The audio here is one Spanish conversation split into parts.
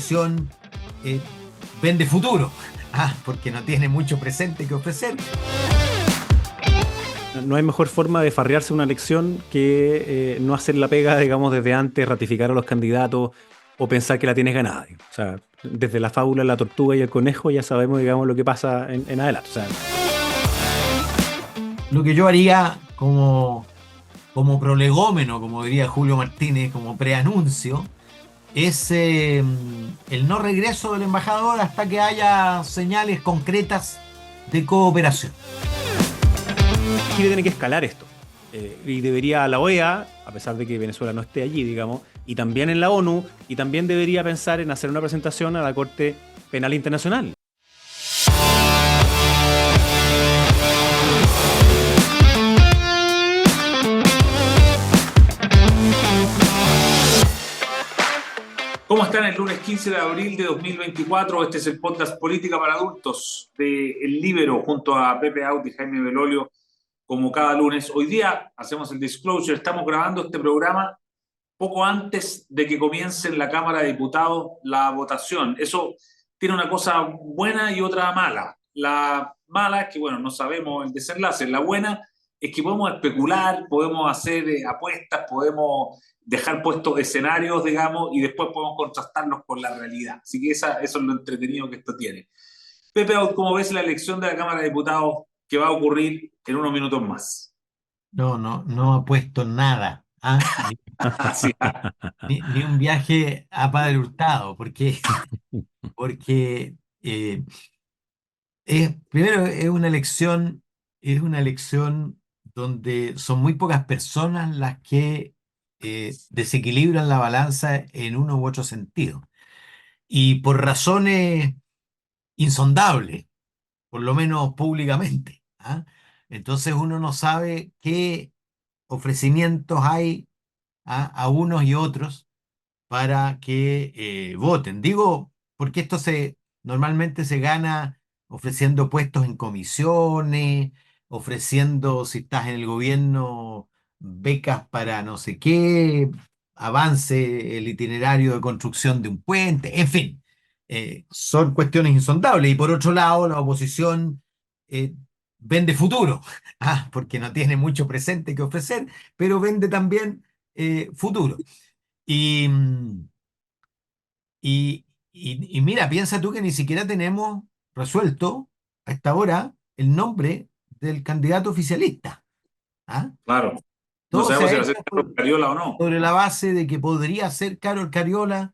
oposición eh, vende futuro, porque no tiene mucho presente que ofrecer. No hay mejor forma de farrearse una elección que no hacer la pega, digamos, desde antes, ratificar a los candidatos o pensar que la tienes ganada. O sea, desde la fábula, la tortuga y el conejo ya sabemos, digamos, lo que pasa en adelante. O sea, Lo que yo haría como prolegómeno, como diría Julio Martínez, como preanuncio, es el no regreso del embajador hasta que haya señales concretas de cooperación. Chile tiene que escalar esto. Y debería la OEA, a pesar de que Venezuela no esté allí, digamos, y también en la ONU, y también debería pensar en hacer una presentación a la Corte Penal Internacional. ¿Cómo están el lunes 15 de abril de 2024? Este es el podcast Política para Adultos de El Líbero junto a Pepe Out y Jaime Belolio, como cada lunes. Hoy día hacemos el disclosure, estamos grabando este programa poco antes de que comience en la Cámara de Diputados la votación. Eso tiene una cosa buena y otra mala. La mala es que, bueno, no sabemos el desenlace. La buena es que podemos especular, podemos hacer apuestas, podemos dejar puestos escenarios, digamos, y después podemos contrastarlos con la realidad. Así que eso es lo entretenido que esto tiene. Pepe, ¿cómo ves la elección de la Cámara de Diputados que va a ocurrir en unos minutos más? No ha puesto nada, Así, ni un viaje a Padre Hurtado, porque primero es una elección donde son muy pocas personas las que desequilibran la balanza en uno u otro sentido. Y por razones insondables, por lo menos públicamente. Entonces uno no sabe qué ofrecimientos hay a unos y otros para que voten. Digo, porque normalmente se gana ofreciendo puestos en comisiones, ofreciendo, si estás en el gobierno, becas para no sé qué, avance el itinerario de construcción de un puente, en fin, son cuestiones insondables. Y por otro lado, la oposición eh, vende futuro, porque no tiene mucho presente que ofrecer, pero vende también futuro. Y, y mira, piensa tú que ni siquiera tenemos resuelto a esta hora el nombre del candidato oficialista. ¿Ah? claro. No Todo se sabemos ha si va a ser hecho Carlos Cariola o no. sobre la base de que podría ser Carol Cariola,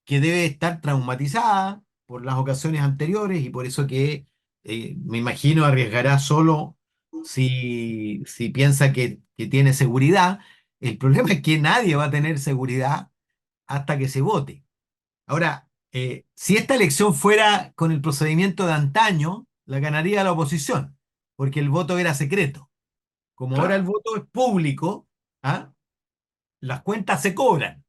que debe estar traumatizada por las ocasiones anteriores y por eso que me imagino arriesgará solo si piensa que tiene seguridad. El problema es que nadie va a tener seguridad hasta que se vote. Ahora, si esta elección fuera con el procedimiento de antaño, la ganaría la oposición, porque el voto era secreto. Como ahora el Claro, voto es público, ¿ah? Las cuentas se cobran,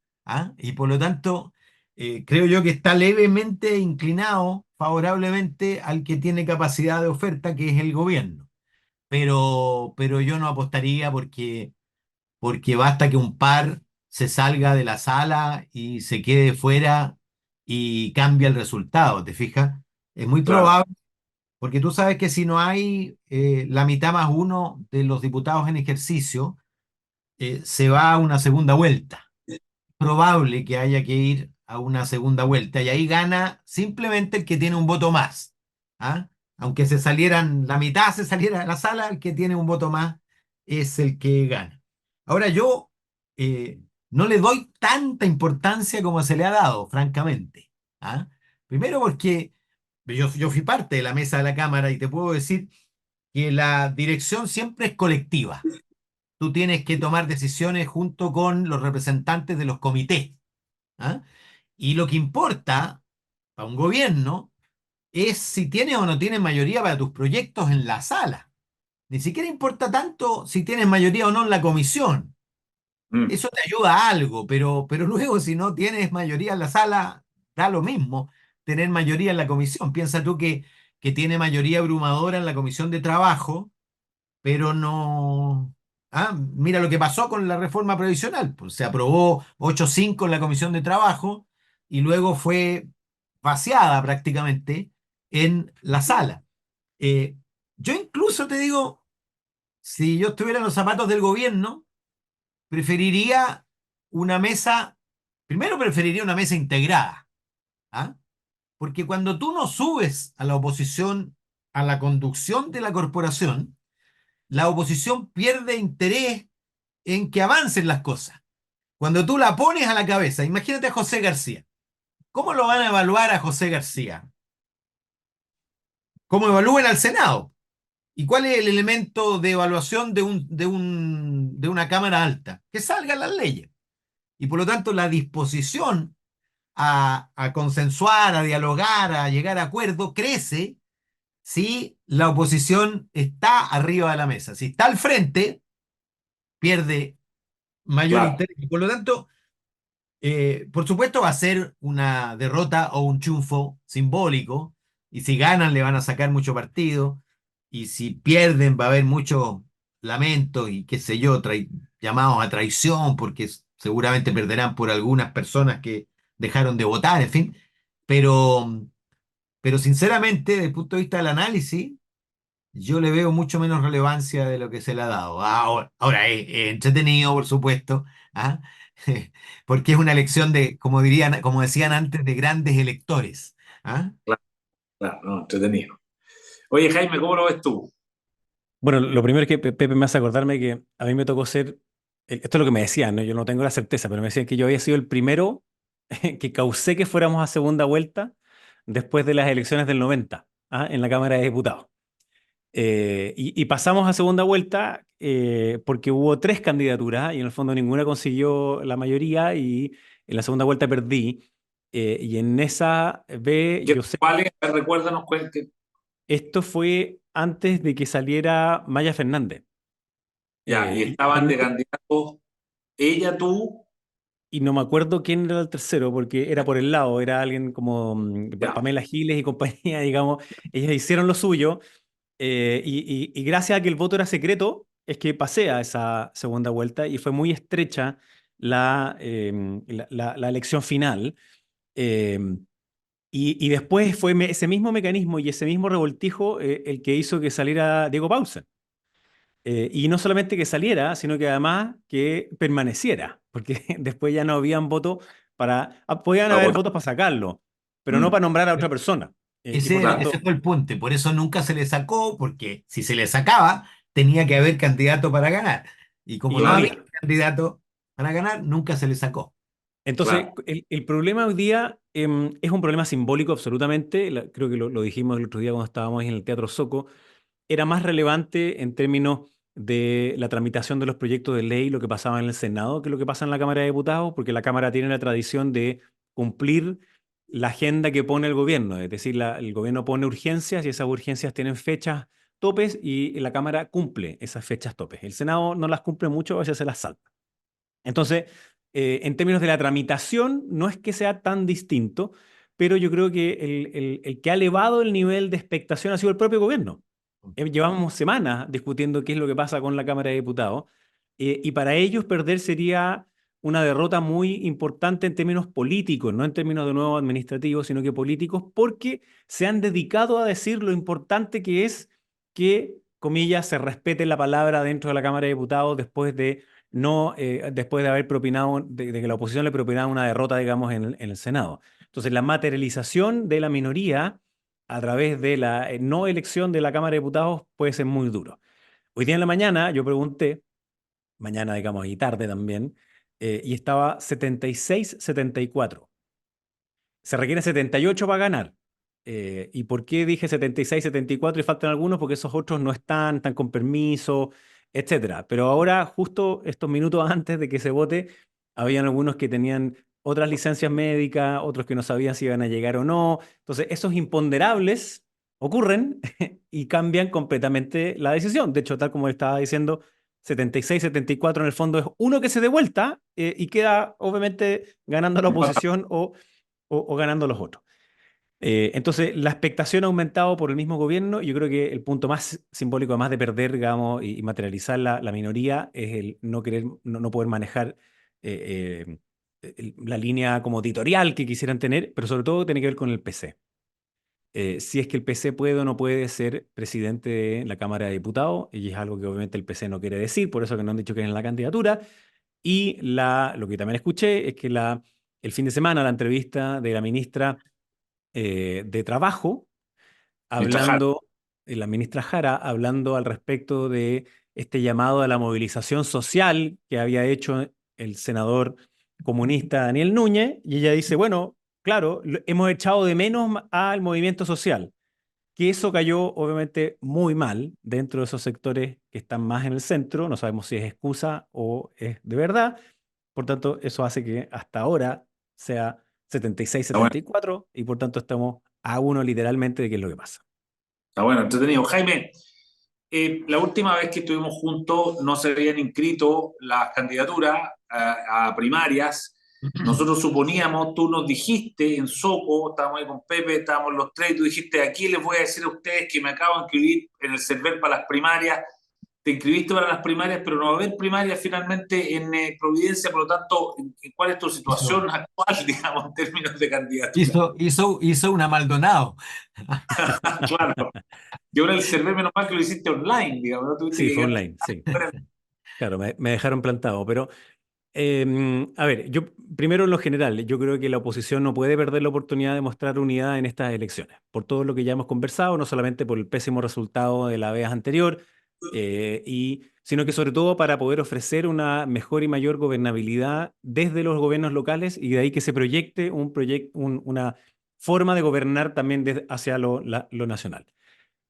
y por lo tanto, creo yo que está levemente inclinado favorablemente al que tiene capacidad de oferta, que es el gobierno. Pero yo no apostaría porque basta que un par se salga de la sala y se quede fuera y cambia el resultado, ¿te fijas? Es muy claro. probable, porque tú sabes que si no hay la mitad más uno de los diputados en ejercicio, se va a una segunda vuelta. Probable que haya que ir a una segunda vuelta y ahí gana simplemente el que tiene un voto más. ¿Ah? Aunque la mitad se saliera de la sala, el que tiene un voto más es el que gana. Ahora yo no le doy tanta importancia como se le ha dado, francamente. ¿Ah? Primero porque yo fui parte de la mesa de la Cámara y te puedo decir que la dirección siempre es colectiva. Tú tienes que tomar decisiones junto con los representantes de los comités. ¿Ah? Y lo que importa a un gobierno es si tienes o no tienes mayoría para tus proyectos en la sala. Ni siquiera importa tanto si tienes mayoría o no en la comisión. Mm, Eso te ayuda a algo, pero luego si no tienes mayoría en la sala, da lo mismo tener mayoría en la comisión. Piensa tú que tiene mayoría abrumadora en la comisión de trabajo, pero no... Mira lo que pasó con la reforma previsional. Pues se aprobó 8-5 en la comisión de trabajo y luego fue vaciada prácticamente en la sala. Eh, yo incluso te digo, si yo estuviera en los zapatos del gobierno, preferiría una mesa, primero preferiría una mesa integrada, ¿ah? Porque cuando tú no subes a la oposición a la conducción de la corporación, la oposición pierde interés en que avancen las cosas. Cuando tú la pones a la cabeza, imagínate a José García. ¿Cómo lo van a evaluar a José García? ¿Cómo evalúen al Senado? ¿Y cuál es el elemento de evaluación de una Cámara Alta? Que salgan las leyes. Y por lo tanto, la disposición a consensuar, a dialogar, a llegar a acuerdo, crece si la oposición está arriba de la mesa. Si está al frente, pierde mayor Claro. interés. Y por lo tanto, por supuesto, va a ser una derrota o un triunfo simbólico. Y si ganan, le van a sacar mucho partido. Y si pierden, va a haber mucho lamento y qué sé yo, llamados a traición, porque seguramente perderán por algunas personas que dejaron de votar, en fin. Pero, pero sinceramente, desde el punto de vista del análisis, yo le veo mucho menos relevancia de lo que se le ha dado. Ahora es entretenido, por supuesto, ¿ah? Porque es una elección de, como dirían, como decían antes, de grandes electores. ¿Ah? Claro, claro, no, entretenido. Oye, Jaime, ¿cómo lo ves tú? Bueno, lo primero es que Pepe me hace acordarme que a mí me tocó ser, esto es lo que me decían, ¿no? Yo no tengo la certeza, pero me decían que yo había sido el primero que causé que fuéramos a segunda vuelta después de las elecciones del 90, ¿ah? En la Cámara de Diputados. Y pasamos a segunda vuelta porque hubo tres candidaturas y en el fondo ninguna consiguió la mayoría y en la segunda vuelta perdí. Y en esa B, yo sé, ¿Cuál es? Recuérdanos cuál que. esto fue antes de que saliera Maya Fernández. Ya, y Y estaban de candidatos ella, tú, y no me acuerdo quién era el tercero, porque era por el lado, era alguien como ya, Pamela Giles y compañía, digamos, ellas hicieron lo suyo, y gracias a que el voto era secreto, es que pasé a esa segunda vuelta y fue muy estrecha la elección final. eh, y después fue ese mismo mecanismo y ese mismo revoltijo el que hizo que saliera Diego Paulsen. Y no solamente que saliera, sino que además que permaneciera, porque después ya no habían votos podían para haber votar. votos para sacarlo, pero no Mm, para nombrar a otra persona. Y por Ese, claro, ese tanto, fue el punto. Y por eso nunca se le sacó, porque si se le sacaba, tenía que haber candidato para ganar. Y como y no no claro, había había. candidato para ganar, nunca se le sacó. Entonces, claro. el problema hoy día es un problema simbólico absolutamente, creo que lo dijimos el otro día cuando estábamos en el Teatro Soco, era más relevante en términos de la tramitación de los proyectos de ley, lo que pasaba en el Senado, que lo que pasa en la Cámara de Diputados, porque la Cámara tiene la tradición de cumplir la agenda que pone el gobierno, es decir, el gobierno pone urgencias y esas urgencias tienen fechas topes y la Cámara cumple esas fechas topes. El Senado no las cumple mucho, a veces se las salta. Entonces, en términos de la tramitación, no es que sea tan distinto, pero yo creo que el que ha elevado el nivel de expectación ha sido el propio gobierno. Llevamos semanas discutiendo qué es lo que pasa con la Cámara de Diputados, y para ellos perder sería una derrota muy importante en términos políticos, no en términos de nuevo administrativos, sino que políticos, porque se han dedicado a decir lo importante que es que, comillas, se respete la palabra dentro de la Cámara de Diputados después de no, después de haber propinado, de que la oposición le propinara una derrota, digamos, en el Senado. Entonces, la materialización de la minoría a través de la no elección de la Cámara de Diputados puede ser muy duro. Hoy día en la mañana yo pregunté, mañana digamos y tarde también, y estaba 76-74. Se requiere 78 para ganar. ¿Y por qué dije 76-74 y faltan algunos? Porque esos otros no están con permiso, etcétera. Pero ahora, justo estos minutos antes de que se vote, habían algunos que tenían otras licencias médicas, otros que no sabían si iban a llegar o no. Entonces, esos imponderables ocurren y cambian completamente la decisión. De hecho, tal como estaba diciendo, 76-74 en el fondo es uno que se dé vuelta y queda obviamente ganando la oposición o ganando los otros. Entonces, la expectación ha aumentado por el mismo gobierno. Yo creo que el punto más simbólico, además de perder, digamos, y materializar la minoría, es el no querer, no poder manejar la línea como editorial que quisieran tener, pero sobre todo tiene que ver con el PC. Si es que el PC puede o no puede ser presidente de la Cámara de Diputados, y es algo que obviamente el PC no quiere decir, por eso que no han dicho que es en la candidatura. Y lo que también escuché es que el fin de semana la entrevista de la ministra de Trabajo, Mientras Jara. hablando, la ministra Jara, hablando al respecto de este llamado a la movilización social que había hecho el senador comunista Daniel Núñez, y ella dice, bueno, claro, hemos echado de menos al movimiento social, que eso cayó obviamente muy mal dentro de esos sectores que están más en el centro, no sabemos si es excusa o es de verdad, por tanto, eso hace que hasta ahora sea Está bueno, 76-74 y por tanto estamos a uno literalmente de qué es lo que pasa. está bueno, entretenido. Jaime, la última vez que estuvimos juntos no se habían inscrito las candidaturas a primarias. Nosotros suponíamos, tú nos dijiste en Soco, estábamos ahí con Pepe, estábamos los tres, y tú dijiste, aquí les voy a decir a ustedes que me acabo de inscribir en el CERVEL para las primarias. Te inscribiste para las primarias, pero no va a haber primarias finalmente en Providencia, por lo tanto, ¿cuál es tu Hizo, situación actual, digamos, en términos de candidatura? hizo una Maldonado. Claro, y ahora el CERVEL, menos mal que lo hiciste online, digamos, no tuviste Sí, que fue quedar. online, sí. Claro, me dejaron plantado, pero a ver, yo primero en lo general, yo creo que la oposición no puede perder la oportunidad de mostrar unidad en estas elecciones, por todo lo que ya hemos conversado, no solamente por el pésimo resultado de la vez anterior, sino que sobre todo para poder ofrecer una mejor y mayor gobernabilidad desde los gobiernos locales y de ahí que se proyecte una forma de gobernar también hacia lo nacional.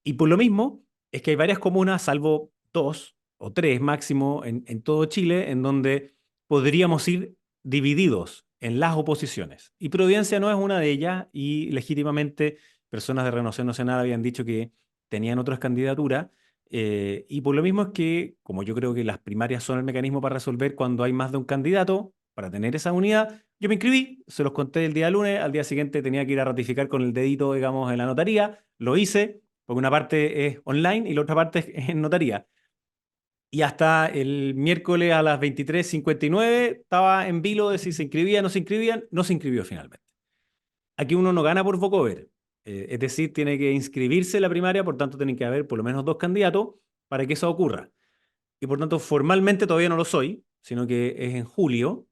Y por lo mismo es que hay varias comunas, salvo dos o tres máximo en todo Chile, en donde podríamos ir divididos en las oposiciones. Y Providencia no es una de ellas y legítimamente personas de Renovación Nacional habían dicho que tenían otras candidaturas. Y por lo mismo es que, como yo creo que las primarias son el mecanismo para resolver cuando hay más de un candidato, para tener esa unidad, yo me inscribí, se los conté el día lunes, al día siguiente tenía que ir a ratificar con el dedito, digamos, en la notaría, lo hice, porque una parte es online y la otra parte es en notaría. Y hasta el miércoles a las 23:59 estaba en vilo de si se inscribían o no se inscribían, no se inscribió finalmente. Aquí uno no gana por vocover, es decir, tiene que inscribirse en la primaria, por tanto tienen que haber por lo menos dos candidatos para que eso ocurra. Y por tanto formalmente todavía no lo soy, sino que es en julio.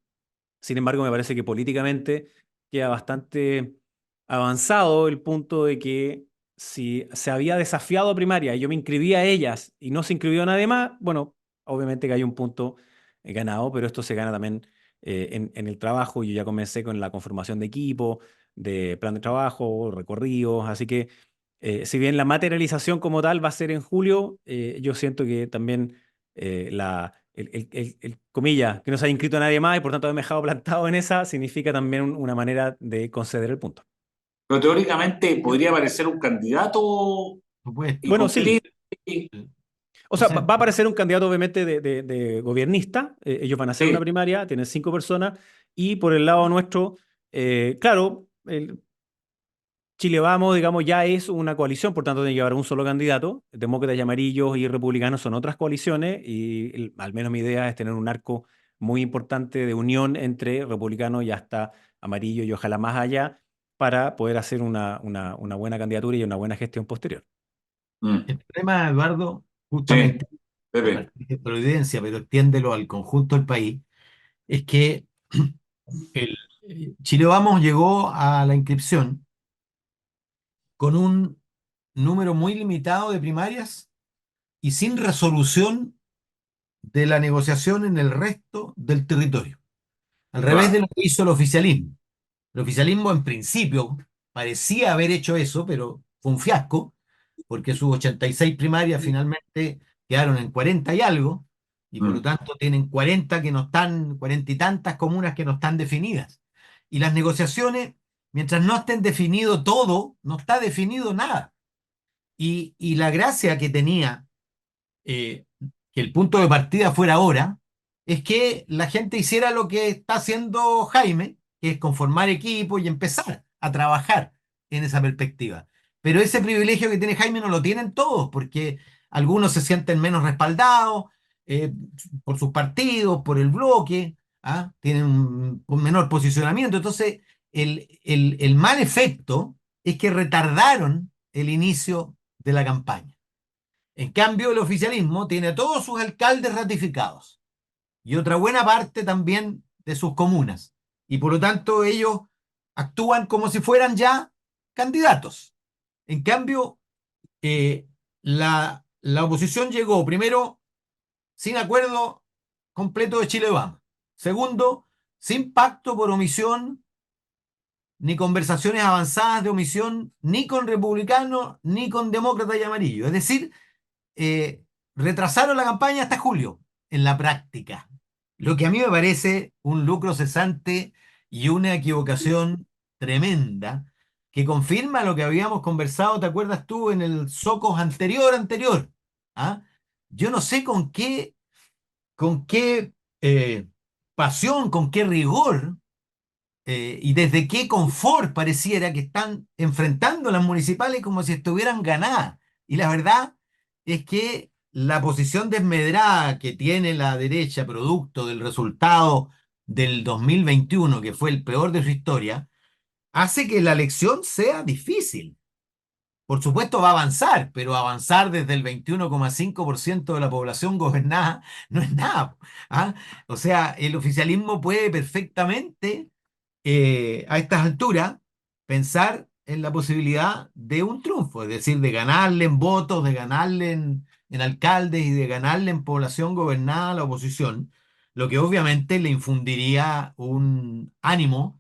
Sin embargo, me parece que políticamente queda bastante avanzado el punto de que si se había desafiado a primaria y yo me inscribí a ellas y no se inscribió nadie más, bueno, obviamente que hay un punto ganado, pero esto se gana también en el trabajo. Yo ya comencé con la conformación de equipo, de plan de trabajo, recorridos, así que si bien la materialización como tal va a ser en julio, yo siento que también comilla, que no se haya inscrito a nadie más y por tanto haberme dejado plantado en esa, significa también una manera de conceder el punto. Pero teóricamente podría aparecer un candidato Supuesto. Bueno, incompetible. sí. O O sea, sea, va a aparecer un candidato obviamente de gobernista, ellos van a hacer una Sí. primaria, tienen 5 personas, y por el lado nuestro, claro, Chile Vamos, digamos, ya es una coalición, por tanto tiene que haber un solo candidato. Demócratas y amarillos y republicanos son otras coaliciones y al menos mi idea es tener un arco muy importante de unión entre republicanos y hasta amarillo y ojalá más allá para poder hacer una buena candidatura y una buena gestión posterior. Mm. el problema, Eduardo, Sí, justamente, a Pepe. partir de Providencia, pero extiéndelo al conjunto del país, es que Chile Vamos llegó a la inscripción con un número muy limitado de primarias y sin resolución de la negociación en el resto del territorio, al revés de Claro. lo que hizo el oficialismo. El oficialismo en principio parecía haber hecho eso, pero fue un fiasco, porque sus 86 primarias finalmente quedaron en 40 y algo, y por lo Mm. tanto tienen 40 que no están, 40 y tantas comunas que no están definidas. Y las negociaciones, mientras no estén definido todo, no está definido nada. Y la gracia que tenía eh, que el punto de partida fuera ahora, es que la gente hiciera lo que está haciendo Jaime, que es conformar equipo y empezar a trabajar en esa perspectiva. Pero ese privilegio que tiene Jaime no lo tienen todos, porque algunos se sienten menos respaldados por sus partidos, por el bloque, Tienen un menor posicionamiento. Entonces, el mal efecto es que retardaron el inicio de la campaña. En cambio, el oficialismo tiene a todos sus alcaldes ratificados y otra buena parte también de sus comunas. Y por lo tanto, ellos actúan como si fueran ya candidatos. En cambio, la oposición llegó primero sin acuerdo completo de Chile Vamos. Segundo, sin pacto por omisión ni conversaciones avanzadas de omisión ni con republicanos ni con demócratas y amarillos. Es decir, eh, retrasaron la campaña hasta julio en la práctica. Lo que a mí me parece un lucro cesante y una equivocación tremenda que confirma lo que habíamos conversado, ¿te acuerdas tú, en el Socos anterior? ¿Ah? Yo no sé con qué pasión, con qué rigor y desde qué confort pareciera que están enfrentando las municipales como si estuvieran ganadas. Y la verdad es que la posición desmedrada que tiene la derecha producto del resultado del 2021, que fue el peor de su historia, hace que la elección sea difícil. Por supuesto va a avanzar, pero avanzar desde el 21,5% de la población gobernada no es nada. ¿Ah? O sea, el oficialismo puede perfectamente a estas alturas pensar en la posibilidad de un triunfo, es decir, de ganarle en votos, de ganarle en alcaldes y de ganarle en población gobernada a la oposición, lo que obviamente le infundiría un ánimo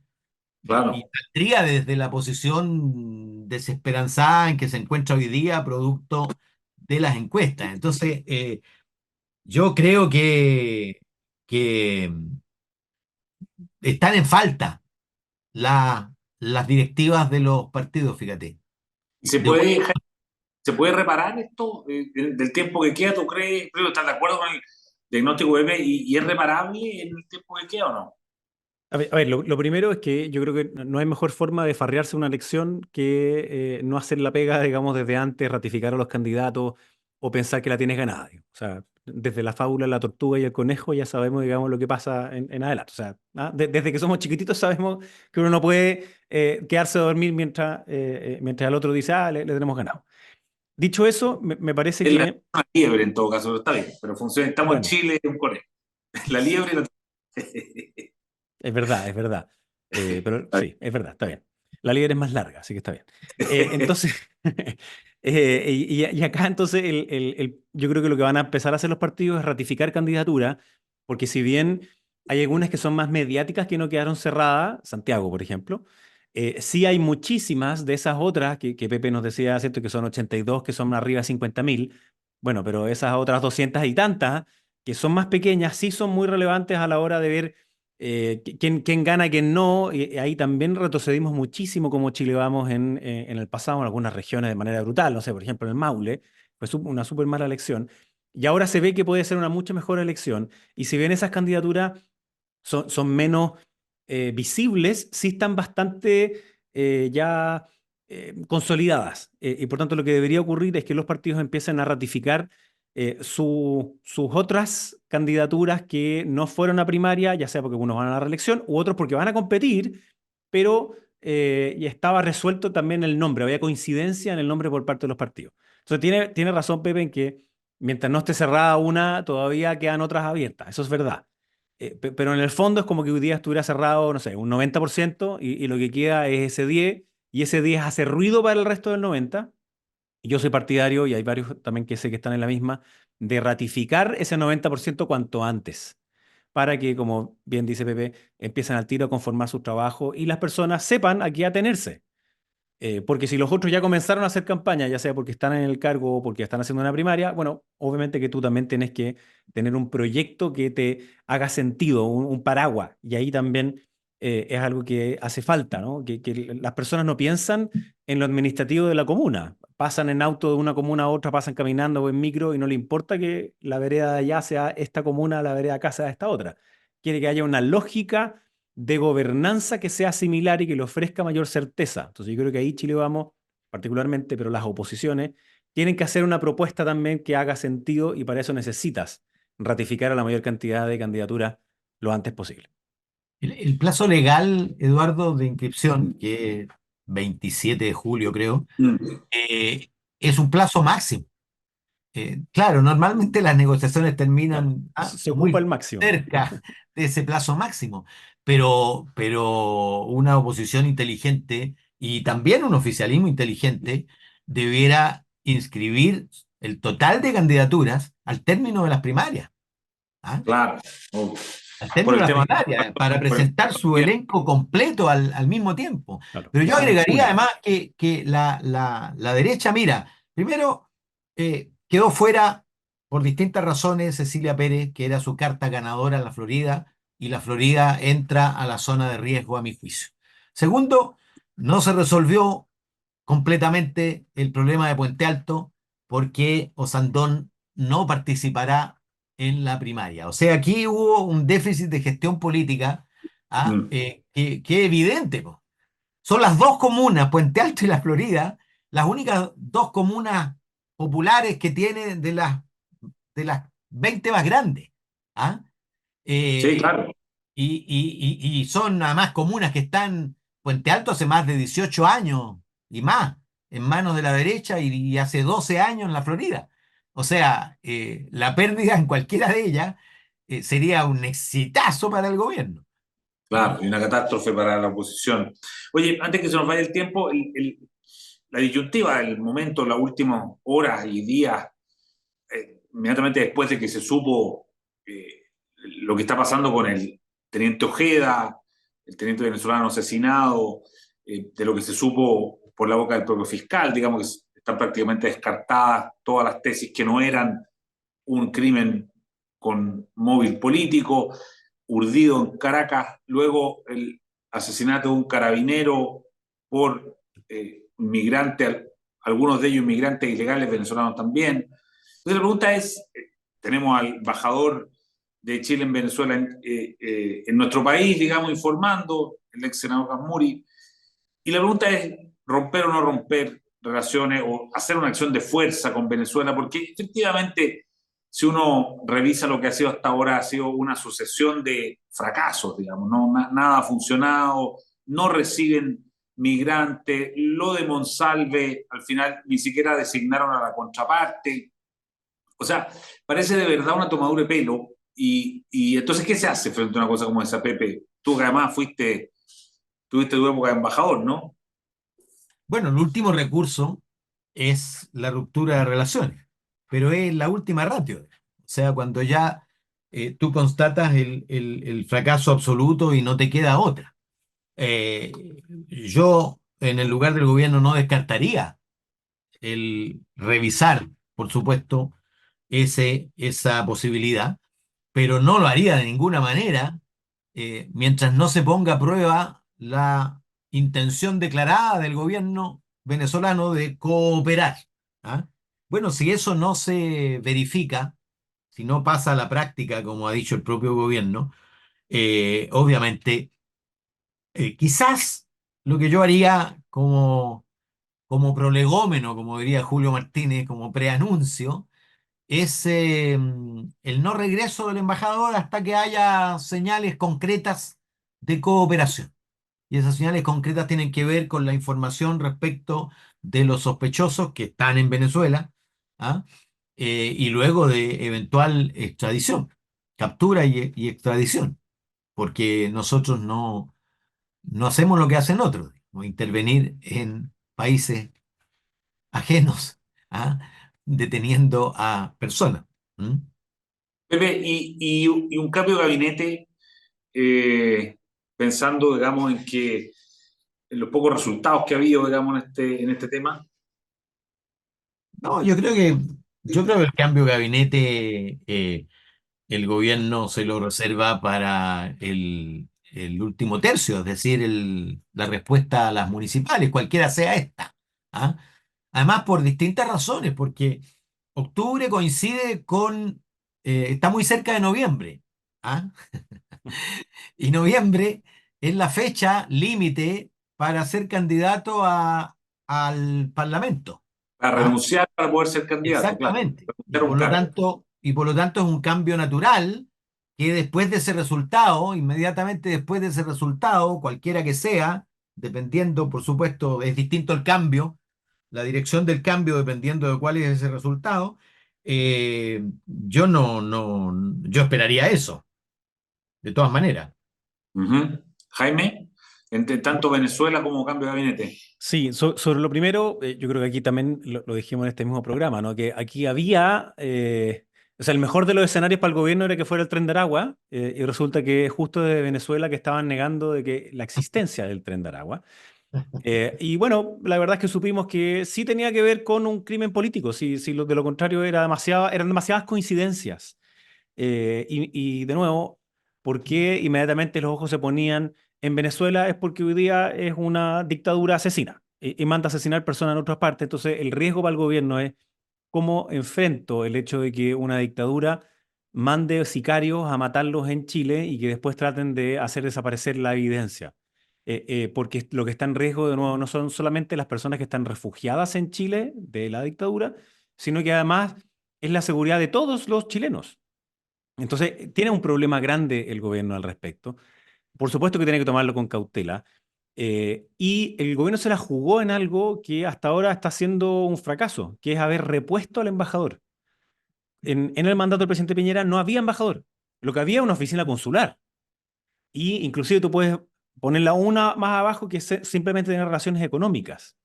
y Claro. saldría desde la posición desesperanzada en que se encuentra hoy día, producto de las encuestas. Entonces, yo creo que están en falta las directivas de los partidos, fíjate. ¿Y De vuelta, se puede reparar esto del tiempo que queda? ¿Tú crees? Primero, ¿estás de acuerdo con el diagnóstico de Pepe y es reparable en el tiempo que queda o no? A ver, lo primero es que yo creo que no hay mejor forma de farrearse una elección que no hacer la pega, digamos, desde antes, ratificar a los candidatos o pensar que la tienes ganada. Digo. O sea, desde la fábula, la tortuga y el conejo ya sabemos, digamos, lo que pasa en adelante. O sea, desde que somos chiquititos sabemos que uno no puede quedarse a dormir mientras el otro dice, le tenemos ganado. Dicho eso, me parece Es que, una liebre en todo caso, pero está bien. Pero funciona, estamos en bueno, Chile, es un conejo. La liebre no. es verdad, es verdad. Pero sí, es verdad, está bien. La líder es más larga, así que está bien. Entonces, y acá entonces yo creo que lo que van a empezar a hacer los partidos es ratificar candidatura, porque si bien hay algunas que son más mediáticas que no quedaron cerradas, Santiago, por ejemplo, sí hay muchísimas de esas otras que Pepe nos decía, ¿cierto? Que son 82, que son arriba de 50.000. Bueno, pero esas otras 200 y tantas, que son más pequeñas, sí son muy relevantes a la hora de ver quién gana, quién no. Y ahí también retrocedimos muchísimo como Chile vamos en el pasado, en algunas regiones de manera brutal. No sé, por ejemplo, en el Maule fue una súper mala elección. Y ahora se ve que puede ser una mucho mejor elección. Y si bien esas candidaturas son menos visibles, sí están bastante ya consolidadas. Y por tanto, lo que debería ocurrir es que los partidos empiecen a ratificar sus otras candidaturas que no fueron a primaria, ya sea porque unos van a la reelección u otros porque van a competir, pero y estaba resuelto también el nombre, había coincidencia en el nombre por parte de los partidos. Entonces tiene razón Pepe en que mientras no esté cerrada una, todavía quedan otras abiertas, eso es verdad. Pero en el fondo es como que hoy día estuviera cerrado, no sé, un 90% y lo que queda es ese 10 y ese 10 hace ruido para el resto del 90%. Y yo soy partidario, y hay varios también que sé que están en la misma, de ratificar ese 90% cuanto antes, para que, como bien dice Pepe, empiecen al tiro a conformar su trabajo y las personas sepan a qué atenerse. Porque si los otros ya comenzaron a hacer campaña, ya sea porque están en el cargo o porque están haciendo una primaria, bueno, obviamente que tú también tienes que tener un proyecto que te haga sentido, un paraguas. Y ahí también es algo que hace falta, ¿no? Que las personas no piensan en lo administrativo de la comuna. Pasan en auto de una comuna a otra, pasan caminando o en micro y no le importa que la vereda de allá sea esta comuna, la vereda de acá sea esta otra. Quiere que haya una lógica de gobernanza que sea similar y que le ofrezca mayor certeza. Entonces yo creo que ahí Chile vamos, particularmente, pero las oposiciones, tienen que hacer una propuesta también que haga sentido y para eso necesitas ratificar a la mayor cantidad de candidaturas lo antes posible. El plazo legal, Eduardo, de inscripción, que es 27 de julio, creo, Mm. es un plazo máximo. Claro, normalmente las negociaciones Claro. terminan Se ocupa el muy máximo. cerca de ese plazo máximo, pero una oposición inteligente y también un oficialismo inteligente debiera inscribir el total de candidaturas al término de las primarias. ¿Ah? Claro. Oh. Al Por término de el las tema. primarias, para Por el presentar su tema. elenco completo al mismo tiempo. Claro, Pero que yo sea en agregaría junio. además que la derecha, mira, primero quedó fuera por distintas razones Cecilia Pérez, que era su carta ganadora en la Florida, y la Florida entra a la zona de riesgo a mi juicio. Segundo, no se resolvió completamente el problema de Puente Alto porque Osandón no participará en la primaria. O sea, aquí hubo un déficit de gestión política Mm. que es evidente, po. Son las dos comunas, Puente Alto y La Florida, las únicas dos comunas populares que tiene de las 20 más grandes. ¿Ah? Sí, Eh, claro, y son además comunas que están, Puente Alto hace más de 18 años y más, en manos de la derecha y hace 12 años en la Florida. O sea, la pérdida en cualquiera de ellas sería un exitazo para el gobierno. ¿Ah? claro, y una catástrofe para la oposición. Oye, antes que se nos vaya el tiempo, la disyuntiva del momento, las últimas horas y días, inmediatamente después de que se supo lo que está pasando con el teniente Ojeda, el teniente venezolano asesinado, de lo que se supo por la boca del propio fiscal, digamos que están prácticamente descartadas todas las tesis que no eran un crimen con móvil político, urdido en Caracas, luego el asesinato de un carabinero por migrantes, algunos de ellos inmigrantes ilegales venezolanos también. Entonces la pregunta es, tenemos al embajador de Chile en Venezuela en nuestro país, digamos, informando, el ex senador Gasmuri, y la pregunta es, ¿romper o no romper relaciones o hacer una acción de fuerza con Venezuela? Porque efectivamente, si uno revisa lo que ha sido hasta ahora, ha sido una sucesión de fracasos, digamos, ¿no? Nada ha funcionado, no reciben migrantes, lo de Monsalve, al final ni siquiera designaron a la contraparte. O sea, parece de verdad una tomadura de pelo. Y entonces, ¿qué se hace frente a una cosa como esa, Pepe? Tú que además tuviste tu época de embajador, ¿no? Bueno, el último recurso es la ruptura de relaciones, pero es la última ratio. O sea, cuando ya tú constatas el fracaso absoluto y no te queda otra. Eh, yo, en el lugar del gobierno, no descartaría el revisar, por supuesto, esa posibilidad, pero no lo haría de ninguna manera mientras no se ponga a prueba la intención declarada del gobierno venezolano de cooperar. ¿Ah? Bueno, si eso no se verifica, si no pasa a la práctica, como ha dicho el propio gobierno, obviamente, quizás lo que yo haría como prolegómeno, como diría Julio Martínez, como preanuncio, es el no regreso del embajador hasta que haya señales concretas de cooperación. Y esas señales concretas tienen que ver con la información respecto de los sospechosos que están en Venezuela, ¿ah? Y luego de eventual extradición, captura y extradición, porque nosotros no hacemos lo que hacen otros, o intervenir en países ajenos, ¿ah? Deteniendo a personas. ¿Mm? Pepe, y un cambio de gabinete, eh, pensando, digamos, en los pocos resultados que ha habido, digamos, en este tema. No, yo creo que el cambio de gabinete, el gobierno se lo reserva para el último tercio, es decir, la respuesta a las municipales, cualquiera sea esta. ¿Ah? Además, por distintas razones, porque octubre coincide está muy cerca de noviembre. ¿Ah? Y noviembre es la fecha límite para ser candidato al Parlamento. Para ¿Ah? renunciar para poder ser candidato, claro. Exactamente. Y Renunciar a un por lo cargo. tanto, y por lo tanto es un cambio natural que después de ese resultado, inmediatamente después de ese resultado, cualquiera que sea, dependiendo, por supuesto, es distinto el cambio, la dirección del cambio dependiendo de cuál es ese resultado, yo yo esperaría eso, de todas maneras. Ujú. Jaime, entre tanto Venezuela como cambio de gabinete. Sí, sobre lo primero, yo creo que aquí también lo dijimos en este mismo programa, ¿no? Que aquí había, o sea, el mejor de los escenarios para el gobierno era que fuera el Tren de Aragua, y resulta que justo desde Venezuela que estaban negando de que la existencia del Tren de Aragua. Y bueno, la verdad es que supimos que sí tenía que ver con un crimen político, si de lo contrario eran demasiadas coincidencias. Y de nuevo, ¿por qué inmediatamente los ojos se ponían en Venezuela? Es porque hoy día es una dictadura asesina y manda a asesinar personas en otras partes. Entonces, el riesgo para el gobierno es cómo enfrento el hecho de que una dictadura mande sicarios a matarlos en Chile y que después traten de hacer desaparecer la evidencia. Porque lo que está en riesgo, de nuevo, no son solamente las personas que están refugiadas en Chile de la dictadura, sino que además es la seguridad de todos los chilenos. Entonces, tiene un problema grande el gobierno al respecto. Por supuesto que tiene que tomarlo con cautela. Y el gobierno se la jugó en algo que hasta ahora está siendo un fracaso, que es haber repuesto al embajador. En el mandato del presidente Piñera no había embajador. Lo que había era una oficina consular. Y inclusive tú puedes ponerla una más abajo que simplemente tener relaciones económicas.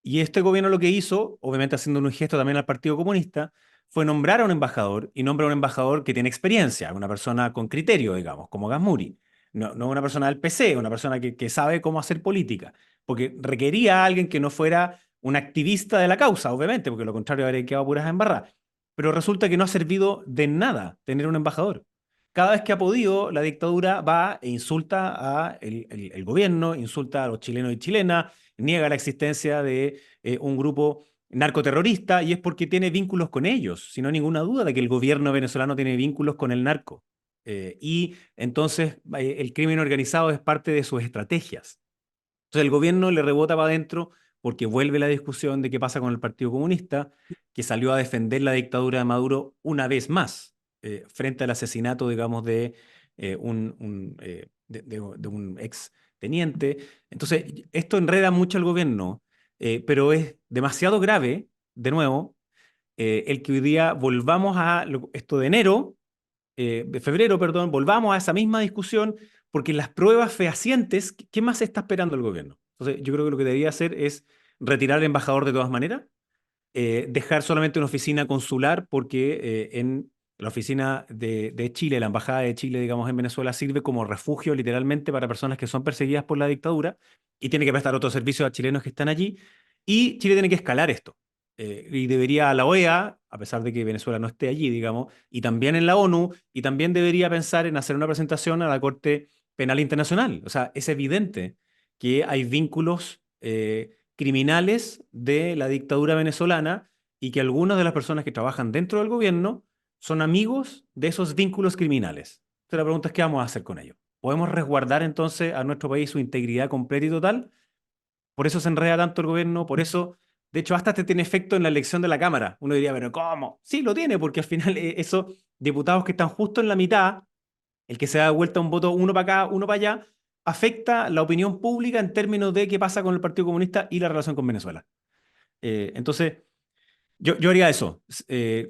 Y este gobierno lo que hizo, obviamente haciendo un gesto también al Partido Comunista, fue nombrar a un embajador y nombra a un embajador que tiene experiencia, una persona con criterio, digamos, como Gasmuri. No una persona del PC, una persona que sabe cómo hacer política, porque requería a alguien que no fuera un activista de la causa, obviamente, porque lo contrario habría quedado puras embarradas. Pero resulta que no ha servido de nada tener un embajador. Cada vez que ha podido, la dictadura va e insulta a el gobierno, insulta a los chilenos y chilenas, niega la existencia de un grupo narcoterrorista y es porque tiene vínculos con ellos, sin ninguna duda de que el gobierno venezolano tiene vínculos con el narco. Y entonces el crimen organizado es parte de sus estrategias. Entonces el gobierno le rebota para adentro porque vuelve la discusión de qué pasa con el Partido Comunista, que salió a defender la dictadura de Maduro una vez más, frente al asesinato, digamos, de un ex teniente. Entonces, esto enreda mucho al gobierno, pero es demasiado grave, de nuevo, el que hoy día volvamos a esto de de febrero, perdón, volvamos a esa misma discusión, porque las pruebas fehacientes, ¿qué más está esperando el gobierno? Entonces, yo creo que lo que debería hacer es retirar al embajador de todas maneras, dejar solamente una oficina consular, porque en la oficina de Chile, la embajada de Chile, digamos, en Venezuela, sirve como refugio literalmente para personas que son perseguidas por la dictadura y tiene que prestar otros servicios a chilenos que están allí. Y Chile tiene que escalar esto. Y debería a la OEA, a pesar de que Venezuela no esté allí, digamos, y también en la ONU, y también debería pensar en hacer una presentación a la Corte Penal Internacional. O sea, es evidente que hay vínculos criminales de la dictadura venezolana y que algunas de las personas que trabajan dentro del gobierno son amigos de esos vínculos criminales. Entonces la pregunta es, ¿qué vamos a hacer con ello? ¿Podemos resguardar entonces a nuestro país su integridad completa y total? Por eso se enreda tanto el gobierno, por eso, de hecho, hasta tiene efecto en la elección de la Cámara. Uno diría, pero ¿cómo? Sí, lo tiene, porque al final esos diputados que están justo en la mitad, el que se da vuelta un voto uno para acá, uno para allá, afecta la opinión pública en términos de qué pasa con el Partido Comunista y la relación con Venezuela. Entonces, yo haría eso.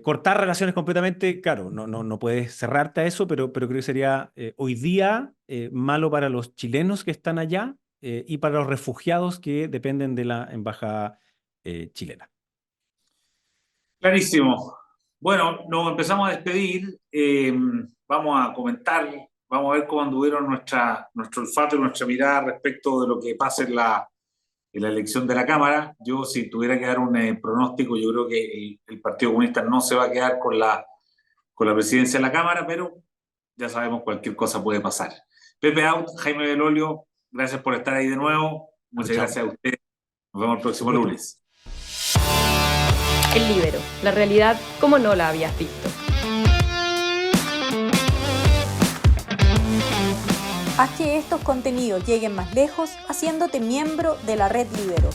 Cortar relaciones completamente, claro, no puedes cerrarte a eso, pero creo que sería hoy día malo para los chilenos que están allá y para los refugiados que dependen de la embajada chilena. Clarísimo. Bueno, nos empezamos a despedir. Vamos a comentar, vamos a ver cómo anduvieron nuestro olfato y nuestra mirada respecto de lo que pase en la elección de la Cámara. Yo, si tuviera que dar un pronóstico, yo creo que el Partido Comunista no se va a quedar con la presidencia de la Cámara, pero ya sabemos, cualquier cosa puede pasar. Pepe Out, Jaime Belolio, gracias por estar ahí de nuevo. Muchas gracias a ustedes. Nos vemos el próximo lunes. El Líbero, la realidad como no la habías visto. Haz que estos contenidos lleguen más lejos haciéndote miembro de la Red Líbero.